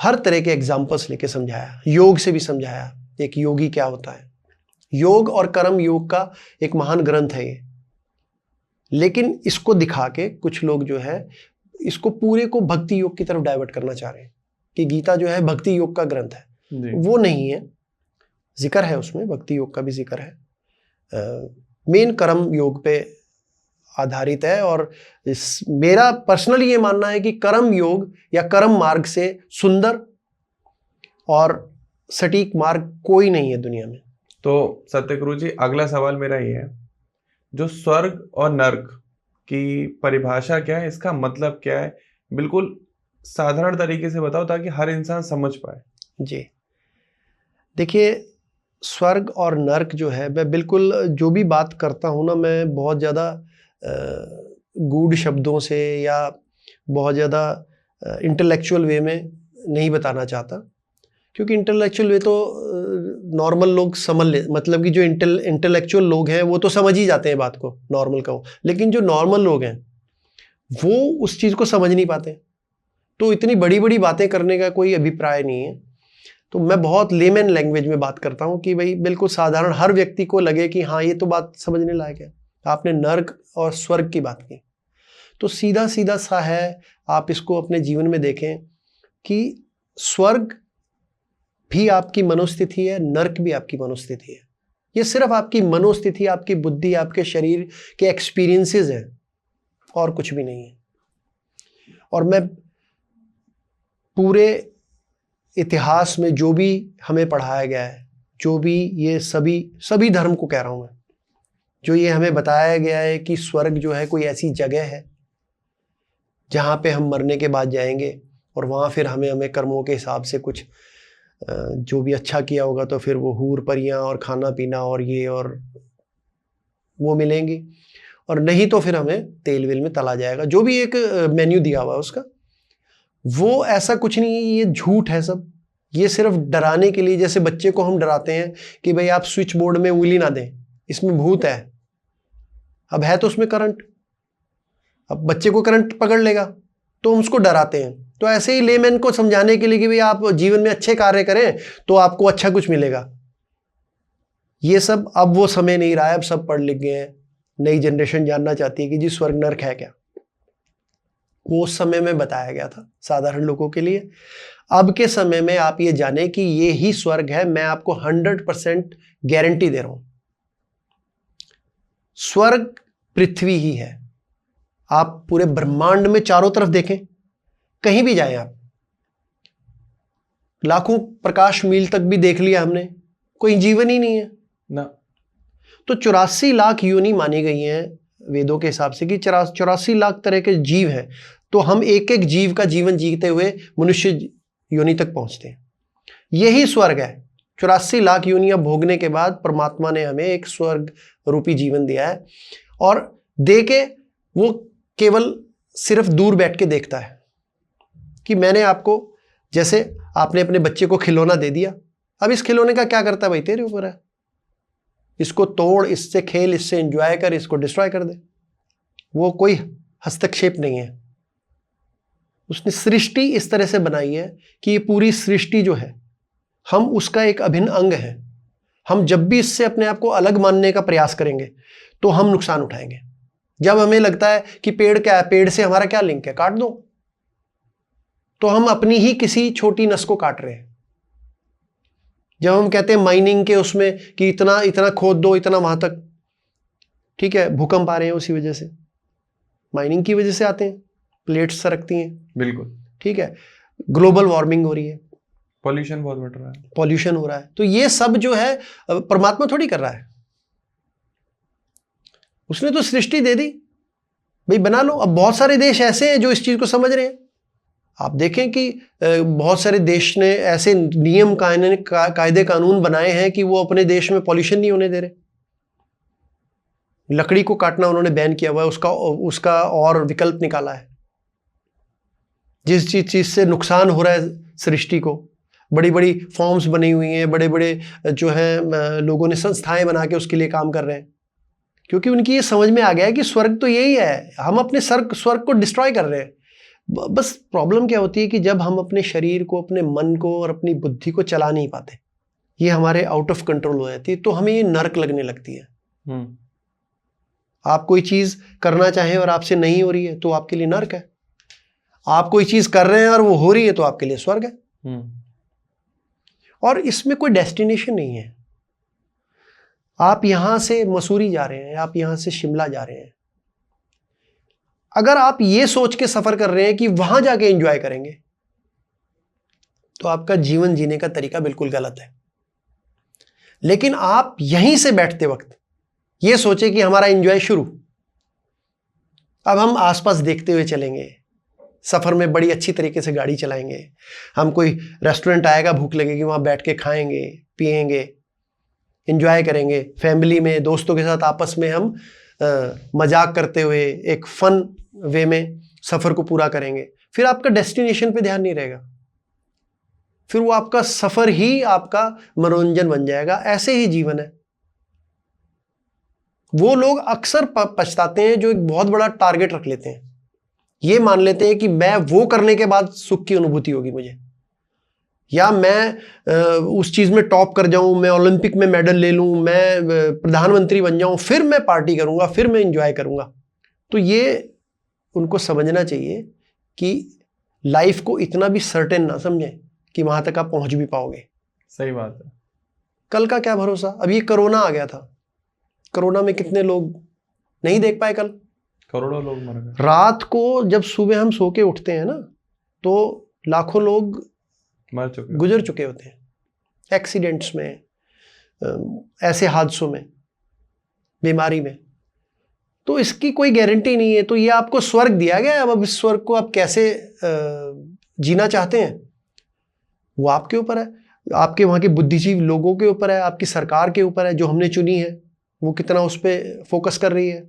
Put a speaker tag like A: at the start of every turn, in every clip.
A: हर तरह के एग्जाम्पल्स लेके समझाया, योग से भी समझाया, एक योगी क्या होता है। योग और कर्म योग का एक महान ग्रंथ है ये, लेकिन इसको दिखा के कुछ लोग जो है इसको पूरे को भक्ति योग की तरफ डाइवर्ट करना चाह रहे हैं कि गीता जो है भक्ति योग का ग्रंथ है। वो नहीं है, जिक्र है उसमें, भक्ति योग का भी जिक्र है, मेन कर्म योग पे आधारित है। और मेरा पर्सनली ये मानना है कि कर्म योग या कर्म मार्ग से सुंदर और सटीक मार्ग कोई नहीं है दुनिया में।
B: तो सत्यगुरु जी, अगला सवाल मेरा ये है, जो स्वर्ग और नर्क की परिभाषा क्या है, इसका मतलब क्या है, बिल्कुल साधारण तरीके से बताओ ताकि हर इंसान समझ पाए।
A: जी देखिए, स्वर्ग और नर्क जो है, मैं बिल्कुल जो भी बात करता हूँ ना, मैं बहुत ज़्यादा गूढ़ शब्दों से या बहुत ज़्यादा इंटेलेक्चुअल वे में नहीं बताना चाहता, क्योंकि इंटेलेक्चुअल वे तो नॉर्मल लोग समझ ले, मतलब कि जो इंटेलेक्चुअल लोग हैं वो तो समझ ही जाते हैं बात को, नॉर्मल का हो, लेकिन जो नॉर्मल लोग हैं वो उस चीज़ को समझ नहीं पाते। तो इतनी बड़ी बड़ी बातें करने का कोई अभिप्राय नहीं है। तो मैं बहुत लेमन लैंग्वेज में बात करता हूँ कि भाई बिल्कुल साधारण हर व्यक्ति को लगे कि हाँ ये तो बात समझने लायक है। आपने नर्क और स्वर्ग की बात की, तो सीधा सीधा सा है, आप इसको अपने जीवन में देखें कि स्वर्ग भी आपकी मनोस्थिति है, नर्क भी आपकी मनोस्थिति है। ये सिर्फ आपकी मनोस्थिति, आपकी बुद्धि, आपके शरीर के एक्सपीरियंसेस हैं और कुछ भी नहीं है। और मैं पूरे इतिहास में जो भी हमें पढ़ाया गया है, जो भी ये सभी धर्म को कह रहा हूं मैं, जो ये हमें बताया गया है कि स्वर्ग जो है कोई ऐसी जगह है जहां पे हम मरने के बाद जाएंगे और वहां फिर हमें कर्मों के हिसाब से कुछ जो भी अच्छा किया होगा तो फिर वो हूर परियां और खाना पीना और ये और वो मिलेंगी, और नहीं तो फिर हमें तेल वेल में तला जाएगा, जो भी एक मेन्यू दिया हुआ है उसका। वो ऐसा कुछ नहीं है, ये झूठ है सब। ये सिर्फ डराने के लिए, जैसे बच्चे को हम डराते हैं कि भाई आप स्विच बोर्ड में उंगली ना दें, इसमें भूत है। अब है तो उसमें करंट, अब बच्चे को करंट पकड़ लेगा तो हम उसको डराते हैं। तो ऐसे ही लेमैन को समझाने के लिए कि भाई आप जीवन में अच्छे कार्य करें तो आपको अच्छा कुछ मिलेगा, ये सब अब वो समय नहीं रहा है। अब सब पढ़ लिख गए हैं, नई जनरेशन जानना चाहती है कि जी स्वर्ग नर्क है क्या। वो उस समय में बताया गया था साधारण लोगों के लिए। अब के समय में आप ये जाने कि ये ही स्वर्ग है, मैं आपको 100% गारंटी दे रहा हूं। स्वर्ग पृथ्वी ही है। आप पूरे ब्रह्मांड में चारों तरफ देखें, कहीं भी जाएं आप, लाखों प्रकाश मील तक भी देख लिया हमने, कोई जीवन ही नहीं है
B: ना।
A: तो 84 लाख योनि मानी गई हैं वेदों के हिसाब से कि 84 लाख तरह के जीव हैं। तो हम एक एक जीव का जीवन जीते हुए मनुष्य योनि तक पहुंचते हैं। यही स्वर्ग है। 84 लाख योनियां भोगने के बाद परमात्मा ने हमें एक स्वर्ग रूपी जीवन दिया है, और दे के वो केवल सिर्फ दूर बैठ के देखता है कि मैंने आपको, जैसे आपने अपने बच्चे को खिलौना दे दिया, अब इस खिलौने का क्या करता है भाई, तेरे ऊपर है। इसको तोड़, इससे खेल, इससे एंजॉय कर, इसको डिस्ट्रॉय कर दे। वो कोई हस्तक्षेप नहीं है। उसने सृष्टि इस तरह से बनाई है कि ये पूरी सृष्टि जो है हम उसका एक अभिन्न अंग है। हम जब भी इससे अपने आप को अलग मानने का प्रयास करेंगे तो हम नुकसान उठाएंगे। जब हमें लगता है कि पेड़ क्या है, पेड़ से हमारा क्या लिंक है, काट दो, तो हम अपनी ही किसी छोटी नस को काट रहे हैं। जब हम कहते हैं माइनिंग के उसमें कि इतना इतना खोद दो, इतना वहां तक, ठीक है, भूकंप आ रहे हैं उसी वजह से, माइनिंग की वजह से आते हैं, प्लेट्स सरकती हैं,
B: बिल्कुल,
A: ठीक है, ग्लोबल वार्मिंग हो रही है,
B: पॉल्यूशन बहुत बढ़ रहा है,
A: पॉल्यूशन हो रहा है। तो ये सब जो है परमात्मा थोड़ी कर रहा है, उसने तो सृष्टि दे दी भाई, बना लो। अब बहुत सारे देश ऐसे हैं जो इस चीज को समझ रहे हैं। आप देखें कि बहुत सारे देश ने ऐसे नियम कायदे कानून बनाए हैं कि वो अपने देश में पॉल्यूशन नहीं होने दे रहे। लकड़ी को काटना उन्होंने बैन किया हुआ है, उसका और विकल्प निकाला है। जिस चीज से नुकसान हो रहा है सृष्टि को, बड़ी बड़ी फॉर्म्स बनी हुई हैं, बड़े बड़े जो है लोगों ने संस्थाएं बना के उसके लिए काम कर रहे हैं, क्योंकि उनकी ये समझ में आ गया है कि स्वर्ग तो यही है। हम अपने स्वर्ग को डिस्ट्रॉय कर रहे हैं। बस प्रॉब्लम क्या होती है कि जब हम अपने शरीर को, अपने मन को और अपनी बुद्धि को चला नहीं पाते, ये हमारे आउट ऑफ कंट्रोल हो जाती है, तो हमें ये नर्क लगने लगती है। आप कोई चीज करना चाहें और आपसे नहीं हो रही है तो आपके लिए नर्क है। आप कोई चीज कर रहे हैं और वो हो रही है तो आपके लिए स्वर्ग है। और इसमें कोई डेस्टिनेशन नहीं है। आप यहां से मसूरी जा रहे हैं, आप यहां से शिमला जा रहे हैं, अगर आप ये सोच के सफर कर रहे हैं कि वहां जाके एंजॉय करेंगे, तो आपका जीवन जीने का तरीका बिल्कुल गलत है। लेकिन आप यहीं से बैठते वक्त ये सोचे कि हमारा एंजॉय शुरू, अब हम आसपास देखते हुए चलेंगे, सफर में बड़ी अच्छी तरीके से गाड़ी चलाएंगे, हम कोई रेस्टोरेंट आएगा, भूख लगेगी, वहां बैठ के खाएंगे, पिएंगे, एंजॉय करेंगे, फैमिली में, दोस्तों के साथ आपस में हम मजाक करते हुए एक फन वे में सफर को पूरा करेंगे। फिर आपका डेस्टिनेशन पे ध्यान नहीं रहेगा, फिर वो आपका सफर ही आपका मनोरंजन बन जाएगा। ऐसे ही जीवन है। वो लोग अक्सर पछताते हैं जो एक बहुत बड़ा टारगेट रख लेते हैं, ये मान लेते हैं कि मैं वो करने के बाद सुख की अनुभूति होगी मुझे, या मैं उस चीज में टॉप कर जाऊं, मैं ओलंपिक में मेडल ले लूं, मैं प्रधानमंत्री बन जाऊं, फिर मैं पार्टी करूंगा, फिर मैं एंजॉय करूंगा। तो ये उनको समझना चाहिए कि लाइफ को इतना भी सर्टेन ना समझें कि वहां तक आप पहुंच भी पाओगे।
B: सही बात है।
A: कल का क्या भरोसा। अब ये कोरोना आ गया था, कोरोना में कितने लोग नहीं देख पाए, कल
B: करोड़ों लोग मर गए।
A: रात को जब सुबह हम सो के उठते हैं ना, तो लाखों लोग
B: मर चुके,
A: गुजर चुके होते हैं, एक्सीडेंट्स में, ऐसे हादसों में, बीमारी में। तो इसकी कोई गारंटी नहीं है। तो ये आपको स्वर्ग दिया गया है, अब इस स्वर्ग को आप कैसे जीना चाहते हैं वो आपके ऊपर है, आपके वहाँ के बुद्धिजीवी लोगों के ऊपर है, आपकी सरकार के ऊपर है जो हमने चुनी है, वो कितना उस पर फोकस कर रही है।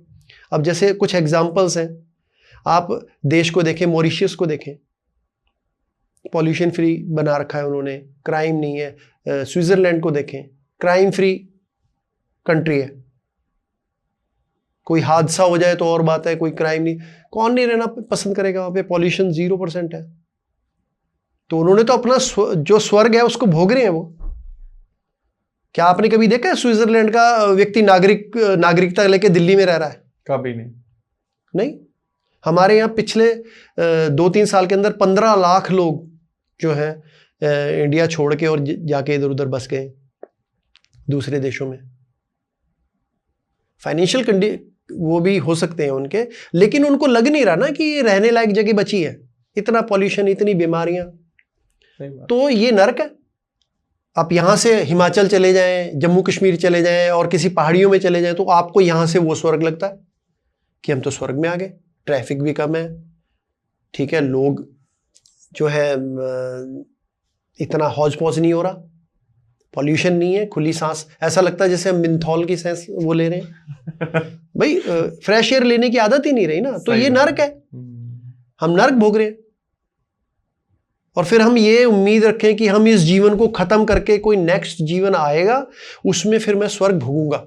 A: अब जैसे कुछ एग्जाम्पल्स हैं, आप देश को देखें, मॉरिशस को देखें, पॉल्यूशन फ्री बना रखा है उन्होंने, क्राइम नहीं है। स्विट्जरलैंड को देखें, क्राइम फ्री कंट्री है, कोई हादसा हो जाए तो और बात है, कोई क्राइम नहीं, कौन नहीं रहना पसंद करेगा वहां पे, पॉल्यूशन 0% है। तो उन्होंने तो अपना जो स्वर्ग है उसको भोग रहे हैं वो। क्या आपने कभी देखा है स्विट्जरलैंड का व्यक्ति नागरिकता लेके दिल्ली में रह रहा है?
B: कभी नहीं।
A: नहीं। हमारे यहाँ पिछले 2-3 साल के अंदर 15 लाख लोग जो है इंडिया छोड़ के और जाके इधर उधर बस गए दूसरे देशों में। फाइनेंशियल वो भी हो सकते हैं उनके, लेकिन उनको लग नहीं रहा ना कि ये रहने लायक जगह बची है। इतना पॉल्यूशन, इतनी बीमारियां, तो ये नर्क है। आप यहां से हिमाचल चले जाएं, जम्मू कश्मीर चले जाएं और किसी पहाड़ियों में चले जाएं, तो आपको यहां से वो स्वर्ग लगता है कि हम तो स्वर्ग में आ गए। ट्रैफिक भी कम है, ठीक है, लोग जो है इतना हौज पौज नहीं हो रहा, पॉल्यूशन नहीं है, खुली सांस, ऐसा लगता है जैसे हम मिंथॉल की सांस वो ले रहे हैं। भाई फ्रेश एयर लेने की आदत ही नहीं रही ना, तो ये नर्क है। हम नर्क भोग रहे हैं और फिर हम ये उम्मीद रखें कि हम इस जीवन को खत्म करके कोई नेक्स्ट जीवन आएगा, उसमें फिर मैं स्वर्ग भोगूंगा।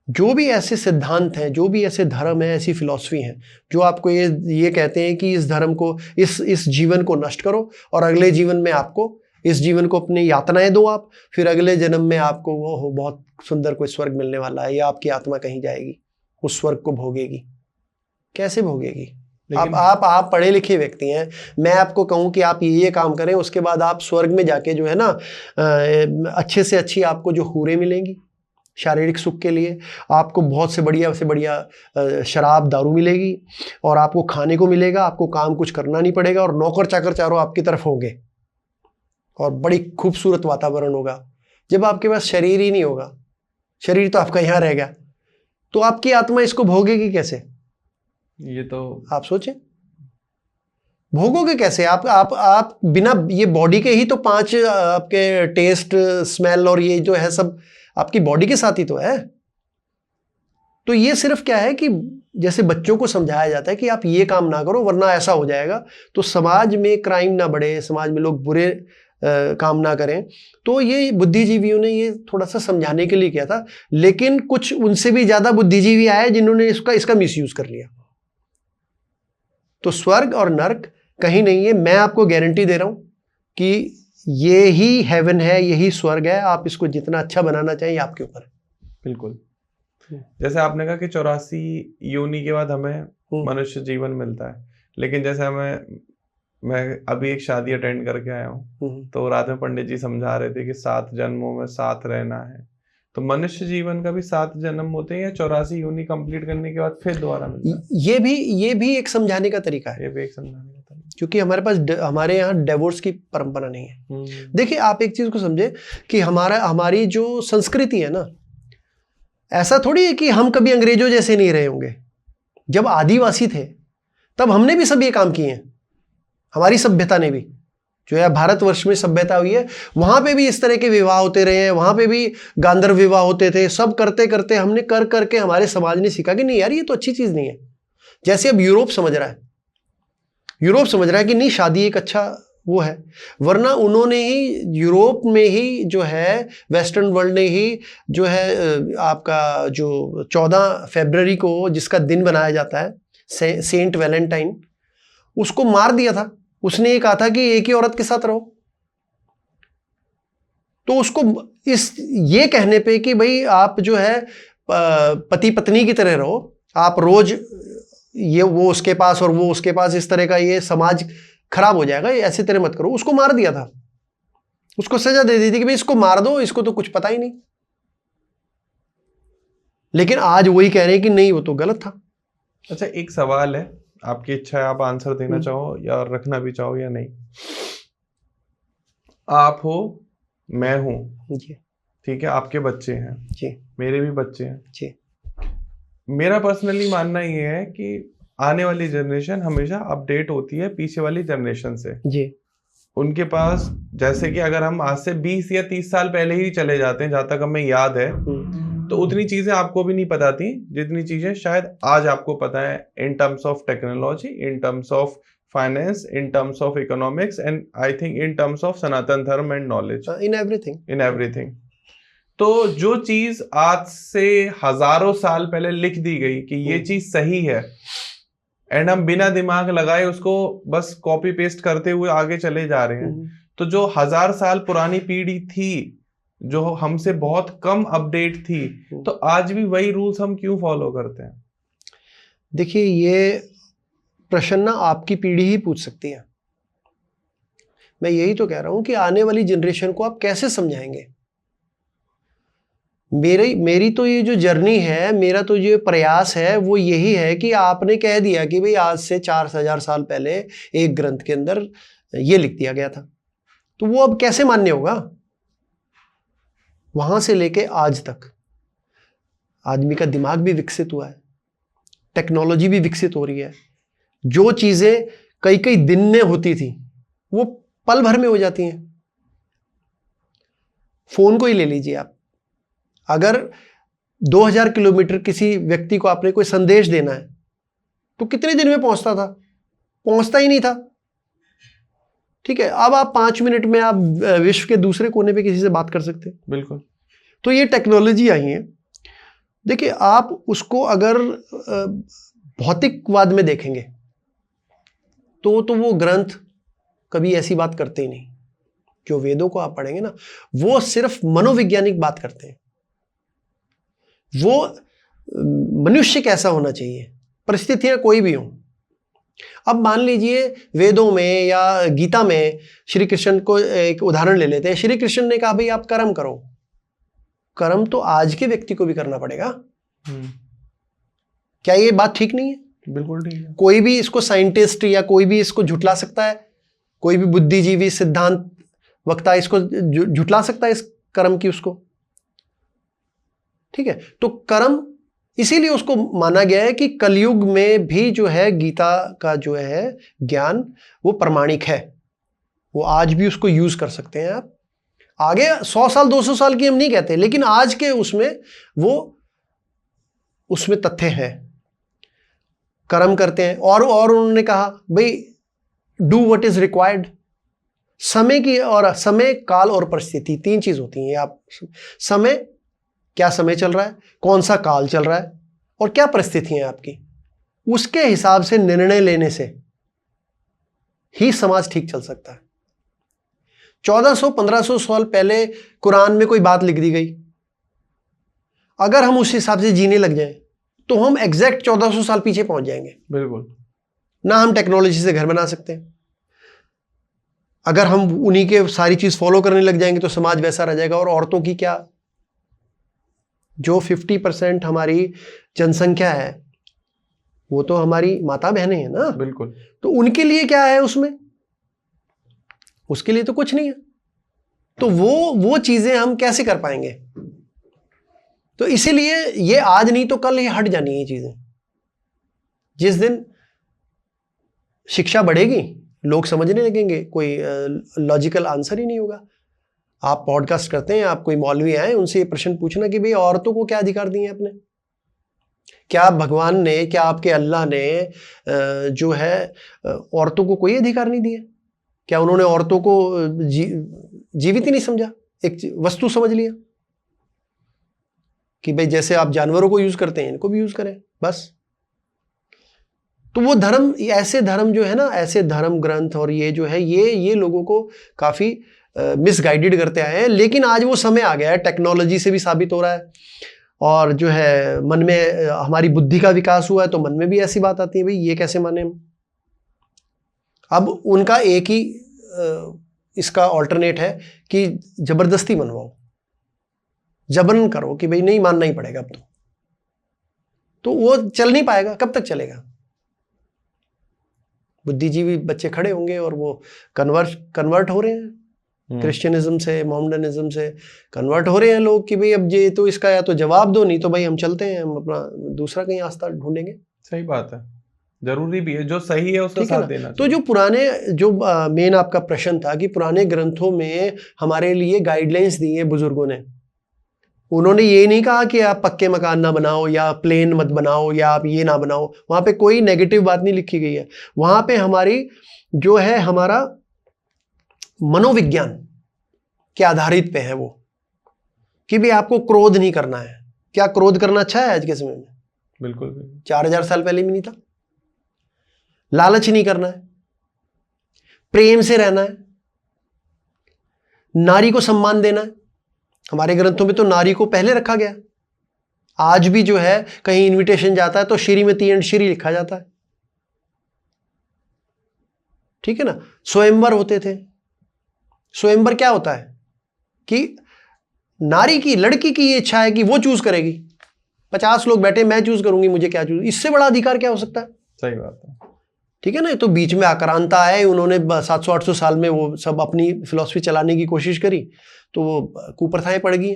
A: जो भी ऐसे सिद्धांत हैं, जो भी ऐसे धर्म है, ऐसी फिलॉसफी हैं जो आपको ये कहते हैं कि इस धर्म को, इस जीवन को नष्ट करो और अगले जीवन में आपको, इस जीवन को अपनी यातनाएं दो आप, फिर अगले जन्म में आपको वो बहुत सुंदर कोई स्वर्ग मिलने वाला है, या आपकी आत्मा कहीं जाएगी उस स्वर्ग को भोगेगी। कैसे भोगेगी? आप पढ़े लिखे व्यक्ति हैं, मैं आपको कहूं कि आप ये काम करें, उसके बाद आप स्वर्ग में जाके जो है ना अच्छे से अच्छी आपको जो हूरें मिलेंगी शारीरिक सुख के लिए, आपको बहुत से बढ़िया शराब दारू मिलेगी और आपको खाने को मिलेगा, आपको काम कुछ करना नहीं पड़ेगा और नौकर चाकर चारों आपकी तरफ होंगे और बड़ी खूबसूरत वातावरण होगा। जब आपके पास शरीर ही नहीं होगा, शरीर तो आपका यहाँ रह गया, तो आपकी आत्मा इसको भोगेगी कैसे?
B: ये तो
A: आप सोचें, भोगोगे कैसे? आप बिना ये बॉडी के ही तो 5 आपके टेस्ट, स्मेल और ये जो है सब आपकी बॉडी के साथ ही तो है। तो ये सिर्फ क्या है कि जैसे बच्चों को समझाया जाता है कि आप ये काम ना करो वरना ऐसा हो जाएगा, तो समाज में क्राइम ना बढ़े, समाज में लोग बुरे काम ना करें, तो ये बुद्धिजीवियों ने ये थोड़ा सा समझाने के लिए किया था। लेकिन कुछ उनसे भी ज्यादा बुद्धिजीवी आए जिन्होंने इसका मिसयूज कर लिया। तो स्वर्ग और नर्क कहीं नहीं है। मैं आपको गारंटी दे रहा हूं कि ये ही हेवन है, यही स्वर्ग है। आप इसको जितना अच्छा बनाना चाहिए आपके ऊपर है।
B: बिल्कुल। जैसे आपने कहा कि 84 योनि के बाद हमें मनुष्य जीवन मिलता है, लेकिन जैसे मैं अभी एक शादी अटेंड करके आया हूँ, तो रात में पंडित जी समझा रहे थे कि 7 जन्मों में साथ रहना है। तो मनुष्य जीवन का भी 7 जन्म होते हैं या 84 योनि कंप्लीट करने के बाद फिर दोबारा मिलता है?
A: ये भी एक समझाने का तरीका है।
B: ये भी एक समझाने का तरीका,
A: क्योंकि हमारे यहाँ डिवोर्स की परंपरा नहीं है। देखिए, आप एक चीज को समझे कि हमारी जो संस्कृति है ना, ऐसा थोड़ी है कि हम कभी अंग्रेजों जैसे नहीं रहे होंगे। जब आदिवासी थे तब हमने भी सब ये काम किए हैं। हमारी सभ्यता ने भी, जो है भारतवर्ष में सभ्यता हुई है, वहां पे भी इस तरह के विवाह होते रहे हैं। वहां पे भी गांधर्व विवाह होते थे। सब करते करते हमने कर करके हमारे समाज ने सीखा कि नहीं यार, ये तो अच्छी चीज नहीं है। जैसे अब यूरोप समझ रहा है कि नहीं, शादी एक अच्छा वो है। वरना उन्होंने ही यूरोप में ही जो है, वेस्टर्न वर्ल्ड ने ही जो है आपका जो 14 फरवरी को जिसका दिन बनाया जाता है, सेंट वैलेंटाइन, उसको मार दिया था। उसने ये कहा था कि एक ही औरत के साथ रहो। तो उसको ये कहने पे कि भाई आप जो है पति पत्नी की तरह रहो, आप रोज वो उसके पास और वो उसके पास, इस तरह का ये समाज खराब हो जाएगा, ऐसे तरह मत करो। उसको मार दिया था। उसको सजा दे दी थी कि भाई इसको मार दो, इसको तो कुछ पता ही नहीं। लेकिन आज वही कह रहे हैं कि नहीं, वो तो गलत था।
B: अच्छा, एक सवाल है, आपकी इच्छा है आप आंसर देना चाहो या रखना भी चाहो या नहीं। आप हो, मैं हूं जी, ठीक है, आपके बच्चे हैं जी, मेरे भी बच्चे हैं जी। मेरा पर्सनली मानना ये है कि आने वाली जनरेशन हमेशा अपडेट होती है पीछे वाली जनरेशन से जी। उनके पास, जैसे कि अगर हम आज से 20 या 30 साल पहले ही चले जाते हैं, जहां तक हमें याद है, तो उतनी चीजें आपको भी नहीं पता थी जितनी चीजें शायद आज आपको पता है, in terms of technology, in terms of finance, in terms of economics, and I think in terms of Sanatan Dharma and knowledge, in everything. तो जो चीज आज से हजारों साल पहले लिख दी गई कि ये चीज सही है, एंड हम बिना दिमाग लगाए उसको बस कॉपी पेस्ट करते हुए आगे चले जा रहे हैं, तो जो 1000 साल पुरानी पीढ़ी थी, जो हमसे बहुत कम अपडेट थी, तो आज भी वही रूल्स हम क्यों फॉलो करते हैं?
A: देखिए, ये प्रश्न ना आपकी पीढ़ी ही पूछ सकती है। मैं यही तो कह रहा हूं कि आने वाली जनरेशन को आप कैसे समझाएंगे। मेरी तो ये जो जर्नी है, मेरा तो ये प्रयास है, वो यही है कि आपने कह दिया कि भाई आज से 4000 साल पहले एक ग्रंथ के अंदर ये लिख दिया गया था, तो वो अब कैसे मान्य होगा? वहां से लेके आज तक आदमी का दिमाग भी विकसित हुआ है, टेक्नोलॉजी भी विकसित हो रही है। जो चीजें कई कई दिन में होती थी, वो पल भर में हो जाती हैं। फोन को ही ले लीजिए आप, अगर 2000 किलोमीटर किसी व्यक्ति को आपने कोई संदेश देना है, तो कितने दिन में पहुंचता था? पहुंचता ही नहीं था। ठीक है, अब आप 5 मिनट में आप विश्व के दूसरे कोने पे किसी से बात कर सकते हैं।
B: बिल्कुल।
A: तो ये टेक्नोलॉजी आई है। देखिए, आप उसको अगर भौतिकवाद में देखेंगे तो वो ग्रंथ कभी ऐसी बात करते ही नहीं। जो वेदों को आप पढ़ेंगे ना, वो सिर्फ मनोवैज्ञानिक बात करते हैं। वो मनुष्य कैसा होना चाहिए, परिस्थितियां कोई भी हो। अब मान लीजिए वेदों में या गीता में श्री कृष्ण को एक उदाहरण ले लेते हैं। श्री कृष्ण ने कहा भाई आप कर्म करो। कर्म तो आज के व्यक्ति को भी करना पड़ेगा। क्या ये बात ठीक नहीं है?
B: बिल्कुल ठीक है।
A: कोई भी इसको साइंटिस्ट या कोई भी इसको झुटला सकता है, कोई भी बुद्धिजीवी सिद्धांत वक्ता इसको झुटला सकता है, इस कर्म की उसको। ठीक है, तो कर्म इसीलिए उसको माना गया है कि कलयुग में भी जो है गीता का जो है ज्ञान वो प्रमाणिक है। वो आज भी उसको यूज कर सकते हैं आप। आगे 100 साल 200 साल की हम नहीं कहते, लेकिन आज के उसमें तथ्य है। कर्म करते हैं और उन्होंने कहा भाई डू व्हाट इज रिक्वायर्ड। समय काल और परिस्थिति 3 चीज होती हैं। आप समय, क्या समय चल रहा है, कौन सा काल चल रहा है और क्या परिस्थितियां हैं आपकी, उसके हिसाब से निर्णय लेने से ही समाज ठीक चल सकता है। 1400-1500 साल पहले कुरान में कोई बात लिख दी गई, अगर हम उस हिसाब से जीने लग जाएं तो हम एग्जैक्ट 1400 साल पीछे पहुंच जाएंगे।
B: बिल्कुल।
A: ना हम टेक्नोलॉजी से घर बना सकते हैं, अगर हम उन्हीं के सारी चीज फॉलो करने लग जाएंगे तो समाज वैसा रह जाएगा। और औरतों की क्या, जो 50% हमारी जनसंख्या है वो तो हमारी माता बहनें हैं ना।
B: बिल्कुल।
A: तो उनके लिए क्या है उसमें, उसके लिए तो कुछ नहीं है। तो वो चीजें हम कैसे कर पाएंगे? तो इसीलिए ये आज नहीं तो कल ये हट जानी है ये चीजें। जिस दिन शिक्षा बढ़ेगी लोग समझने लगेंगे, कोई लॉजिकल आंसर ही नहीं होगा। आप पॉडकास्ट करते हैं, आप कोई मौलवी आए उनसे ये प्रश्न पूछना कि भाई औरतों को क्या अधिकार दिए आपने? क्या भगवान ने, क्या आपके अल्लाह ने जो है औरतों को कोई अधिकार नहीं दिए? क्या उन्होंने औरतों को जीवित ही नहीं समझा, एक वस्तु समझ लिया कि भाई जैसे आप जानवरों को यूज करते हैं इनको भी यूज करें बस? तो वो धर्म, ऐसे धर्म जो है ना, ऐसे धर्म ग्रंथ और ये जो है ये लोगों को काफी मिसगाइडेड करते आए हैं। लेकिन आज वो समय आ गया है, टेक्नोलॉजी से भी साबित हो रहा है, और जो है मन में हमारी बुद्धि का विकास हुआ है तो मन में भी ऐसी बात आती है भाई ये कैसे माने हम। अब उनका एक ही इसका ऑल्टरनेट है कि जबरदस्ती मनवाओ, जबरन करो कि भाई नहीं मानना ही पड़ेगा अब तो वो चल नहीं पाएगा। कब तक चलेगा? बुद्धिजीवी बच्चे खड़े होंगे और वो कन्वर्ट हो रहे हैं क्रिश्चियनिज्म से, मोहम्मडनिज्म से कन्वर्ट हो रहे हैं लोग कि भाई अब ये तो इसका या तो जवाब दो, नहीं तो भाई हम चलते हैं, हम अपना दूसरा कहीं आस्था ढूंढेंगे।
B: सही बात है, जरूरी भी है, जो सही है उसका साथ देना चाहिए।
A: तो जो पुराने, जो मेन आपका प्रश्न था कि पुराने ग्रंथों में हमारे लिए गाइडलाइंस दी है बुजुर्गों ने, उन्होंने ये नहीं कहा कि आप पक्के मकान ना बनाओ या प्लेन मत बनाओ या आप ये ना बनाओ। वहां पे कोई नेगेटिव बात नहीं लिखी गई है। वहां पे हमारी जो है हमारा मनोविज्ञान के आधारित पे है वो, कि भी आपको क्रोध नहीं करना है। क्या क्रोध करना अच्छा है आज के समय में?
B: बिल्कुल।
A: 4000 साल पहले भी नहीं था। लालच नहीं करना है, प्रेम से रहना है, नारी को सम्मान देना है। हमारे ग्रंथों में तो नारी को पहले रखा गया। आज भी जो है कहीं इनविटेशन जाता है तो श्रीमती एंड श्री लिखा जाता है, ठीक है ना। स्वयंवर होते थे। स्वयंवर क्या होता है कि नारी की, लड़की की ये इच्छा है कि वो चूज करेगी। 50 लोग बैठे, मैं चूज करूंगी, मुझे क्या चूज, इससे बड़ा अधिकार क्या हो सकता है?
B: सही बात है,
A: ठीक है ना। तो बीच में आक्रांता आए, उन्होंने 700-800 साल में वो सब अपनी फिलॉसफी चलाने की कोशिश करी तो वो कुप्रथाएं पड़ गई।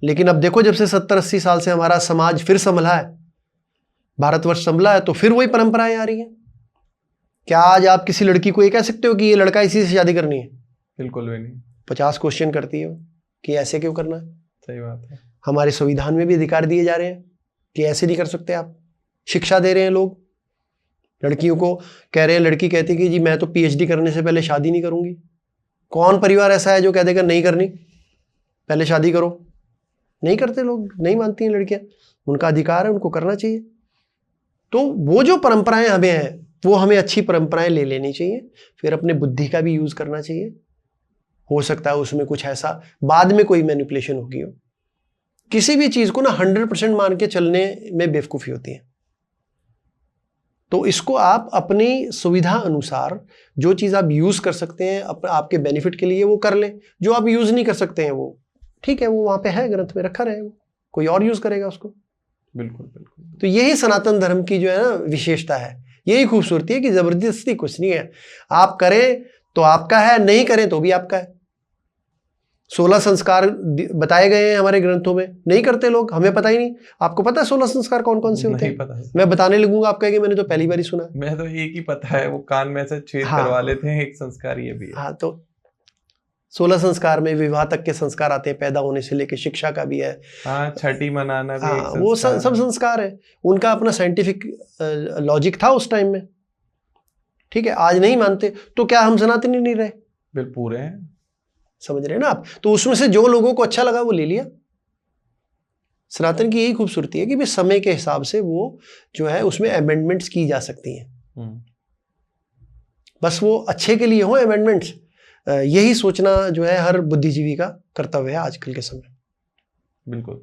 A: लेकिन अब देखो, जब से 70-80 साल से हमारा समाज फिर संभला है, भारतवर्ष संभला है, तो फिर वही परंपराएं आ रही हैं। क्या आज आप किसी लड़की को ये कह सकते हो कि ये लड़का इसी से शादी करनी है?
B: बिल्कुल भी नहीं।
A: 50 क्वेश्चन करती है कि ऐसे क्यों करना है।
B: सही बात है।
A: हमारे संविधान में भी अधिकार दिए जा रहे हैं कि ऐसे नहीं कर सकते आप। शिक्षा दे रहे हैं लोग लड़कियों को, कह रहे हैं, लड़की कहती कि जी मैं तो पीएचडी करने से पहले शादी नहीं करूंगी। कौन परिवार ऐसा है जो कह देगा नहीं करनी, पहले शादी करो? नहीं करते लोग, नहीं मानती हैं लड़कियां। उनका अधिकार है, उनको करना चाहिए। तो वो जो परंपराएं हमें हैं वो हमें अच्छी परंपराएं ले लेनी चाहिए, फिर अपने बुद्धि का भी यूज करना चाहिए। हो सकता है उसमें कुछ ऐसा बाद में कोई मैनिपुलेशन होगी हो। किसी भी चीज को ना 100% मान के चलने में बेवकूफी होती है। तो इसको आप अपनी सुविधा अनुसार जो चीज आप यूज कर सकते हैं आपके बेनिफिट के लिए वो कर लें। जो आप यूज नहीं कर सकते हैं वो ठीक है, वो वहां पे है, ग्रंथ में रखा रहे, कोई और यूज करेगा उसको।
B: बिल्कुल बिल्कुल।
A: तो यही सनातन धर्म की जो है ना विशेषता है, यही खूबसूरती है कि जबरदस्ती कुछ नहीं है। आप करें तो आपका है, नहीं करें तो भी आपका है। 16 संस्कार बताए गए हैं हमारे ग्रंथों में, नहीं करते लोग, हमें पता ही नहीं। आपको पता है 16 संस्कार कौन कौन से होते हैं?
B: पता है।
A: मैं बताने लगूंगा, आप कहेंगे मैंने तो पहली बार ही सुना।
B: मैं तो एक ही पता है, वो कान में से छेद
A: हाँ,
B: करवा लेते हैं, एक संस्कार ये भी है।
A: हाँ, तो 16 संस्कार में विवाह तक के संस्कार आते हैं, पैदा होने से लेकर शिक्षा का भी है।
B: हाँ, छठी मनाना भी एक
A: वो
B: संस्कार
A: सब
B: है।
A: संस्कार है। उनका अपना साइंटिफिक लॉजिक था उस टाइम में, ठीक है। आज नहीं मानते तो क्या हम सनातनी नहीं रहे?
B: बिल्कुल पूरे हैं।
A: समझ रहे हैं ना आप? तो उसमें से जो लोगों को अच्छा लगा वो ले लिया। सनातन की यही खूबसूरती है कि भी समय के हिसाब से वो जो है उसमें अमेंडमेंट्स की जा सकती हैं। बस वो अच्छे के लिए हो अमेंडमेंट्स, यही सोचना जो है हर बुद्धिजीवी का कर्तव्य है आजकल के समय।
B: बिल्कुल।